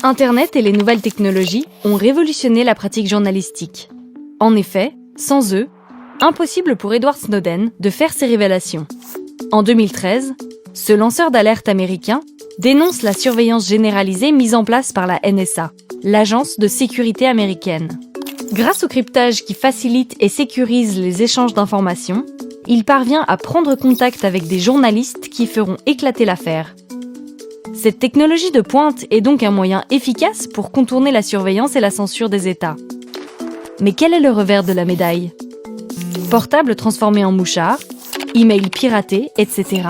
Internet et les nouvelles technologies ont révolutionné la pratique journalistique. En effet, sans eux, impossible pour Edward Snowden de faire ses révélations. En 2013, ce lanceur d'alerte américain dénonce la surveillance généralisée mise en place par la NSA, l'agence de sécurité américaine. Grâce au cryptage qui facilite et sécurise les échanges d'informations, il parvient à prendre contact avec des journalistes qui feront éclater l'affaire. Cette technologie de pointe est donc un moyen efficace pour contourner la surveillance et la censure des États. Mais quel est le revers de la médaille? Portables transformés en mouchards, emails piratés, etc.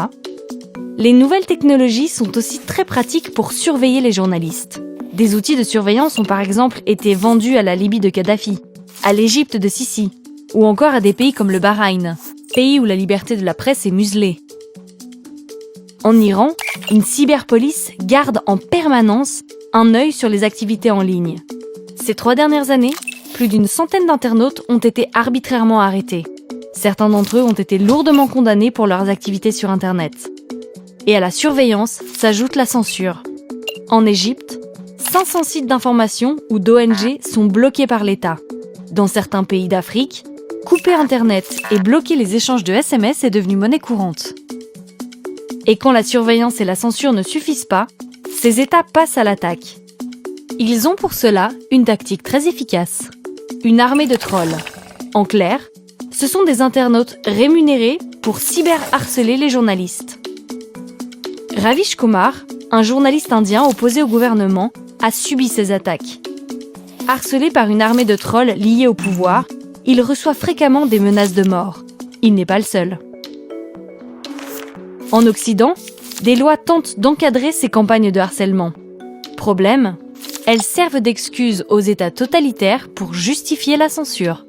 Les nouvelles technologies sont aussi très pratiques pour surveiller les journalistes. Des outils de surveillance ont par exemple été vendus à la Libye de Kadhafi, à l'Égypte de Sisi, ou encore à des pays comme le Bahreïn, pays où la liberté de la presse est muselée. En Iran, une cyberpolice garde en permanence un œil sur les activités en ligne. Ces 3 dernières années, plus d'une centaine d'internautes ont été arbitrairement arrêtés. Certains d'entre eux ont été lourdement condamnés pour leurs activités sur Internet. Et à la surveillance s'ajoute la censure. En Égypte, 500 sites d'information ou d'ONG sont bloqués par l'État. Dans certains pays d'Afrique, couper Internet et bloquer les échanges de SMS est devenu monnaie courante. Et quand la surveillance et la censure ne suffisent pas, ces États passent à l'attaque. Ils ont pour cela une tactique très efficace. Une armée de trolls. En clair, ce sont des internautes rémunérés pour cyberharceler les journalistes. Ravish Kumar, un journaliste indien opposé au gouvernement, a subi ces attaques. Harcelé par une armée de trolls liés au pouvoir, il reçoit fréquemment des menaces de mort. Il n'est pas le seul. En Occident, des lois tentent d'encadrer ces campagnes de harcèlement. Problème, elles servent d'excuse aux États totalitaires pour justifier la censure.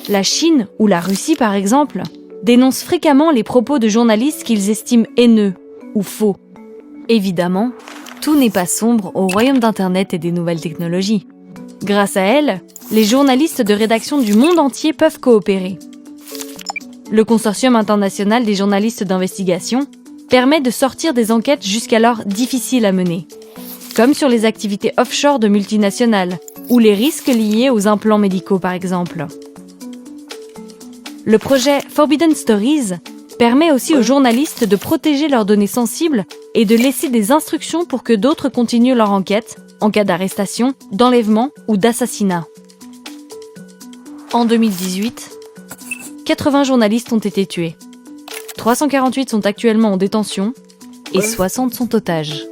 La Chine ou la Russie, par exemple, dénoncent fréquemment les propos de journalistes qu'ils estiment haineux ou faux. Évidemment, tout n'est pas sombre au royaume d'Internet et des nouvelles technologies. Grâce à elles, les journalistes de rédaction du monde entier peuvent coopérer. Le Consortium international des journalistes d'investigation permet de sortir des enquêtes jusqu'alors difficiles à mener, comme sur les activités offshore de multinationales ou les risques liés aux implants médicaux par exemple. Le projet Forbidden Stories permet aussi aux journalistes de protéger leurs données sensibles et de laisser des instructions pour que d'autres continuent leur enquête en cas d'arrestation, d'enlèvement ou d'assassinat. En 2018, 80 journalistes ont été tués. 348 sont actuellement en détention et 60 sont otages.